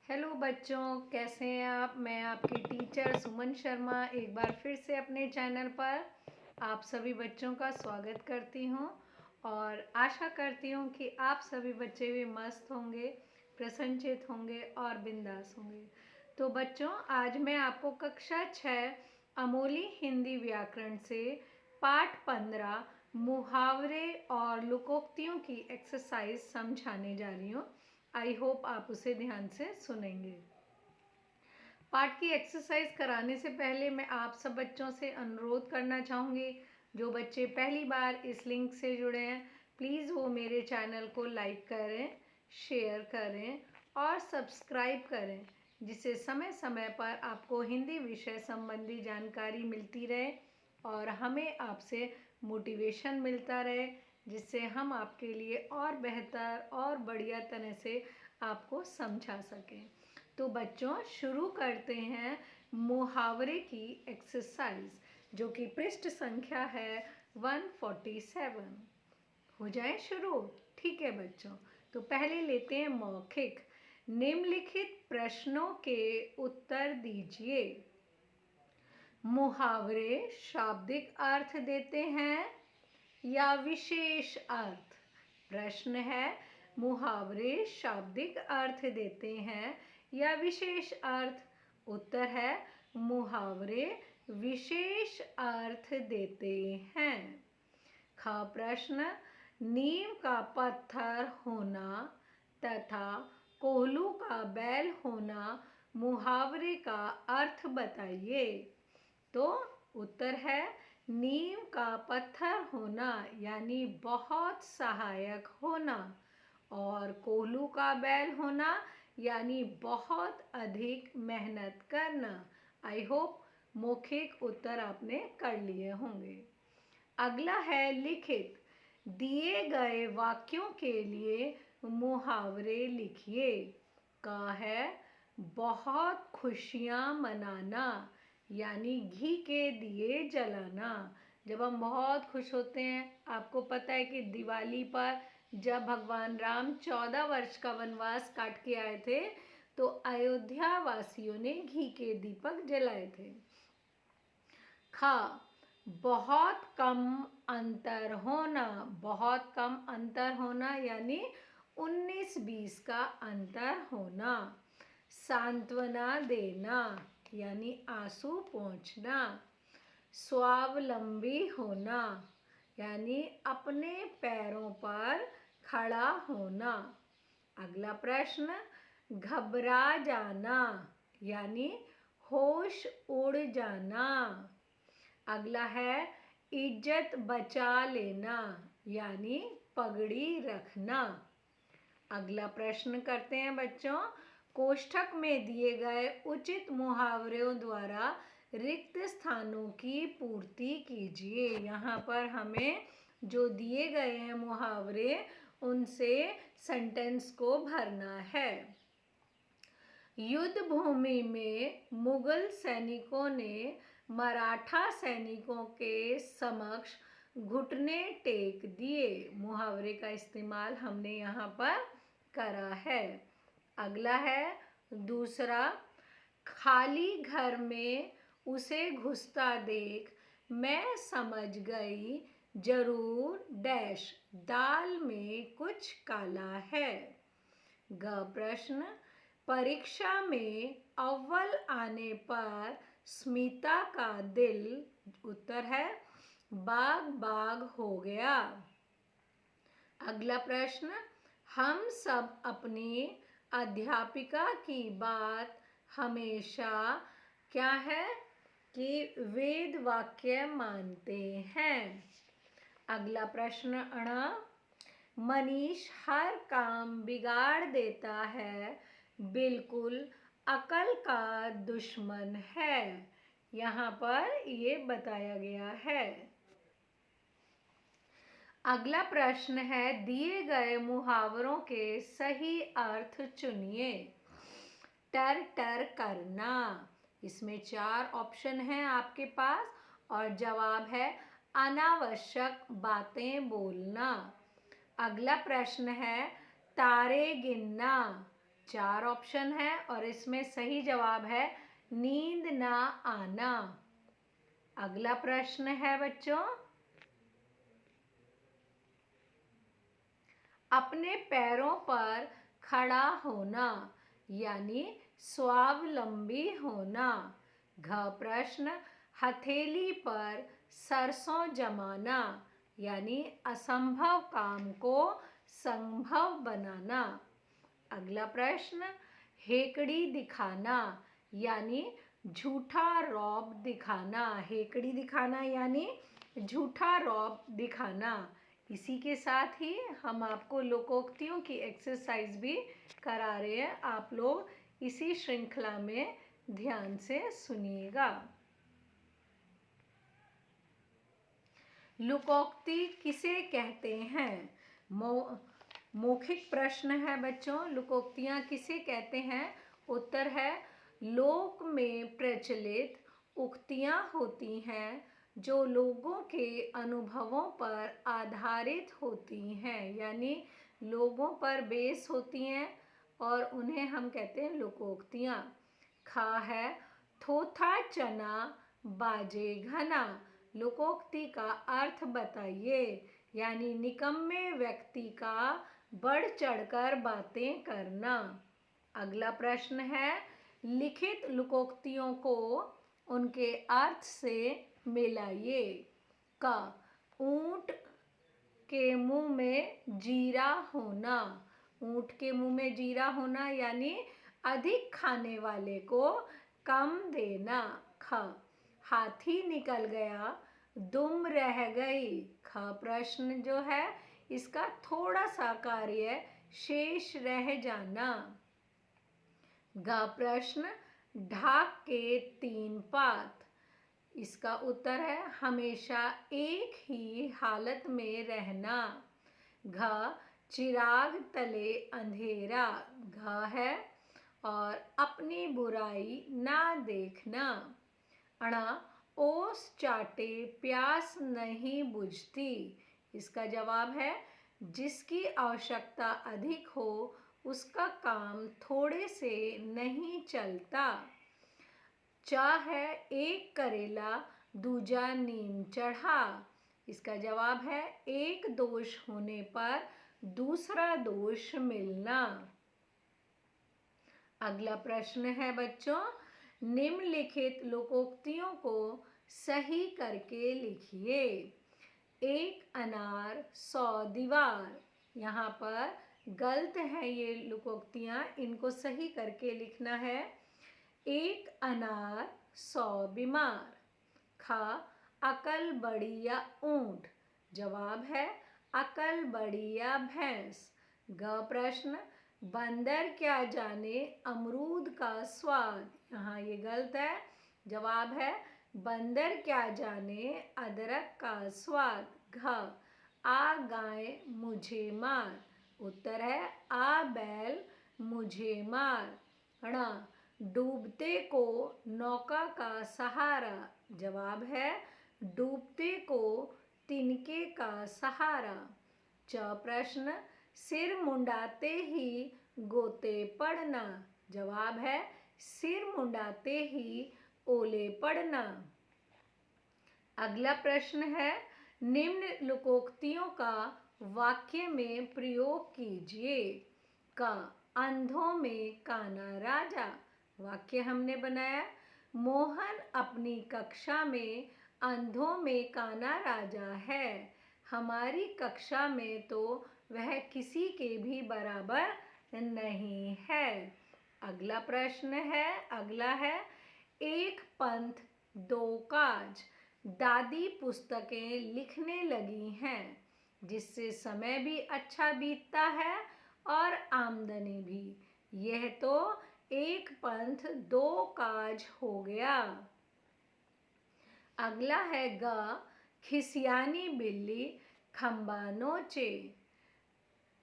Hello बच्चों, कैसे हैं आप। मैं आपकी टीचर सुमन शर्मा एक बार फिर से अपने चैनल पर आप सभी बच्चों का स्वागत करती हूं और आशा करती हूं कि आप सभी बच्चे भी मस्त होंगे, प्रसन्नचित होंगे और बिंदास होंगे। तो बच्चों, आज मैं आपको कक्षा 6 अमोली हिंदी व्याकरण से पाठ 15 मुहावरे और लोकोक्तियों की एक्सरसाइज समझाने जा रही हूँ। आई होप आप उसे ध्यान से सुनेंगे। पाठ की एक्सरसाइज कराने से पहले मैं आप सब बच्चों से अनुरोध करना चाहूँगी, जो बच्चे पहली बार इस लिंक से जुड़े हैं प्लीज़ वो मेरे चैनल को लाइक करें, शेयर करें और सब्सक्राइब करें, जिससे समय समय पर आपको हिंदी विषय संबंधी जानकारी मिलती रहे और हमें आपसे मोटिवेशन मिलता रहे, जिससे हम आपके लिए और बेहतर और बढ़िया तरह से आपको समझा सकें। तो बच्चों, शुरू करते हैं मुहावरे की एक्सरसाइज, जो कि पृष्ठ संख्या है 147। हो जाए शुरू। ठीक है बच्चों, तो पहले लेते हैं मौखिक। निम्नलिखित प्रश्नों के उत्तर दीजिए। मुहावरे शाब्दिक अर्थ देते हैं या विशेष अर्थ। प्रश्न है, मुहावरे शाब्दिक अर्थ देते हैं या विशेष अर्थ। उत्तर है, मुहावरे विशेष अर्थ देते हैं। ख प्रश्न, नीम का पत्थर होना तथा कोल्हू का बैल होना मुहावरे का अर्थ बताइए। तो उत्तर है, नीम का पत्थर होना यानी बहुत सहायक होना और कोल्हू का बैल होना यानी बहुत अधिक मेहनत करना। आई होप मौखिक उत्तर आपने कर लिए होंगे। अगला है लिखित। दिए गए वाक्यों के लिए मुहावरे लिखिए। का है, बहुत खुशियाँ मनाना यानी घी के दिए जलाना। जब हम बहुत खुश होते हैं, आपको पता है कि दिवाली पर जब भगवान राम 14 वर्ष का वनवास काट के आए थे तो अयोध्या वासियों ने घी के दीपक जलाए थे। खा, बहुत कम अंतर होना। बहुत कम अंतर होना यानी 19-20 का अंतर होना। सांत्वना देना यानी आंसू पोंछना। स्वावलंबी होना यानी अपने पैरों पर खड़ा होना। अगला प्रश्न, घबरा जाना यानी होश उड़ जाना। अगला है, इज्जत बचा लेना यानी पगड़ी रखना। अगला प्रश्न करते हैं बच्चों, कोष्ठक में दिए गए उचित मुहावरों द्वारा रिक्त स्थानों की पूर्ति कीजिए। यहाँ पर हमें जो दिए गए हैं मुहावरे, उनसे सेंटेंस को भरना है। युद्ध भूमि में मुगल सैनिकों ने मराठा सैनिकों के समक्ष घुटने टेक दिए। मुहावरे का इस्तेमाल हमने यहाँ पर करा है। अगला है दूसरा, खाली घर में उसे घुसता देख मैं समझ गई जरूर डैश दाल में कुछ काला है। ग प्रश्न, परीक्षा में अव्वल आने पर स्मिता का दिल। उत्तर है, बाग बाग हो गया। अगला प्रश्न, हम सब अपनी अध्यापिका की बात हमेशा क्या है कि वेद वाक्य मानते हैं। अगला प्रश्न अणा, मनीष हर काम बिगाड़ देता है, बिल्कुल अकल का दुश्मन है। यहाँ पर ये बताया गया है। अगला प्रश्न है, दिए गए मुहावरों के सही अर्थ चुनिए। टर टर करना, इसमें 4 ऑप्शन हैं आपके पास और जवाब है अनावश्यक बातें बोलना। अगला प्रश्न है, तारे गिनना, 4 ऑप्शन है और इसमें सही जवाब है नींद ना आना। अगला प्रश्न है बच्चों, अपने पैरों पर खड़ा होना यानी स्वावलंबी होना। घ प्रश्न, हथेली पर सरसों जमाना यानी असंभव काम को संभव बनाना। अगला प्रश्न, हेकड़ी दिखाना यानी झूठा रौब दिखाना। हेकड़ी दिखाना यानी झूठा रौब दिखाना। इसी के साथ ही हम आपको लोकोक्तियों की एक्सरसाइज भी करा रहे हैं। आप लोग इसी श्रृंखला में ध्यान से सुनिएगा। लोकोक्ति किसे कहते हैं? मौखिक प्रश्न है बच्चों, लोकोक्तियाँ किसे कहते हैं? उत्तर है, लोक में प्रचलित उक्तियाँ होती हैं जो लोगों के अनुभवों पर आधारित होती हैं, यानी लोगों पर बेस होती हैं और उन्हें हम कहते हैं लोकोक्तियाँ। खा है, थोथा चना बाजे घना। लोकोक्ति का अर्थ बताइए, यानी निकम्मे व्यक्ति का बढ़ चढ़कर बातें करना। अगला प्रश्न है, लिखित लोकोक्तियों को उनके अर्थ से मिलाइए। क, ऊंट के मुंह में जीरा होना। ऊंट के मुंह में जीरा होना यानी अधिक खाने वाले को कम देना। ख, हाथी निकल गया दुम रह गई। ख प्रश्न जो है इसका थोड़ा सा कार्य शेष रह जाना। ग प्रश्न, ढाक के 3 पात। इसका उत्तर है हमेशा एक ही हालत में रहना। घ, चिराग तले अंधेरा। घ है और अपनी बुराई ना देखना। अणा, ओस चाटे प्यास नहीं बुझती। इसका जवाब है जिसकी आवश्यकता अधिक हो उसका काम थोड़े से नहीं चलता। च है, एक करेला दूजा नीम चढ़ा। इसका जवाब है एक दोष होने पर दूसरा दोष मिलना। अगला प्रश्न है बच्चों, निम्नलिखित लोकोक्तियों को सही करके लिखिए। 1 अनार 100 दीवार। यहाँ पर गलत है ये लोकोक्तियाँ, इनको सही करके लिखना है। 1 अनार 100 बीमार। ख, अकल बड़ी या ऊंट। जवाब है अकल बड़ी या भैंस। ग प्रश्न, बंदर क्या जाने अमरूद का स्वाद। यहाँ ये गलत है, जवाब है बंदर क्या जाने अदरक का स्वाद। घ, आ गाय मुझे मार। उत्तर है आ बैल मुझे मार। ण, डूबते को नौका का सहारा। जवाब है डूबते को तिनके का सहारा। च प्रश्न, सिर मुंडाते ही गोते पड़ना। जवाब है सिर मुंडाते ही ओले पड़ना। अगला प्रश्न है, निम्न लोकोक्तियों का वाक्य में प्रयोग कीजिए। क, अंधों में काना राजा। वाक्य हमने बनाया, मोहन अपनी कक्षा में अंधों में काना राजा है। हमारी कक्षा में तो वह किसी के भी बराबर नहीं है। अगला प्रश्न है, अगला है, एक पंथ 2 काज। दादी पुस्तकें लिखने लगी हैं जिससे समय भी अच्छा बीतता है और आमदनी भी। यह तो एक पंथ 2 काज हो गया। अगला है ग, खिसियानी बिल्ली खंबा नोचे।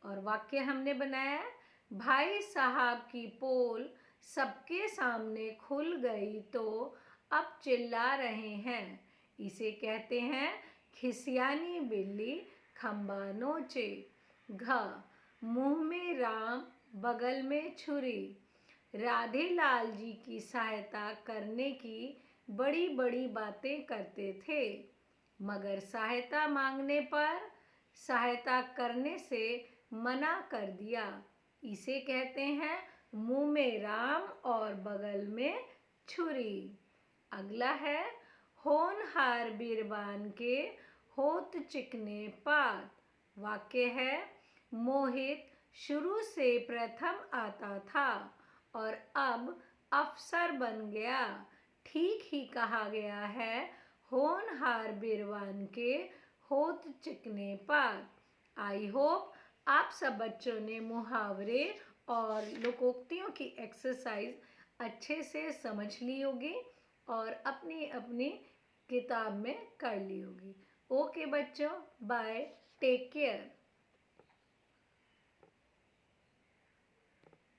और वाक्य हमने बनाया, भाई साहब की पोल सबके सामने खुल गई तो अब चिल्ला रहे हैं। इसे कहते हैं खिसियानी बिल्ली खंबा नोचे। घ, मुंह में राम बगल में छुरी। राधे लाल जी की सहायता करने की बड़ी बड़ी बातें करते थे, मगर सहायता मांगने पर सहायता करने से मना कर दिया। इसे कहते हैं मुंह में राम और बगल में छुरी। अगला है होनहार बीरबान के होत चिकने पात। वाक्य है मोहित शुरू से प्रथम आता था और अब अफसर बन गया। ठीक ही कहा गया है, होनहार बीरबान के होत चिकने पात। आई होप आप सब बच्चों ने मुहावरे और लोकोक्तियों की एक्सरसाइज अच्छे से समझ ली होगी और अपनी अपनी किताब में कर ली होगी। ओके बच्चों, बाय, टेक केयर।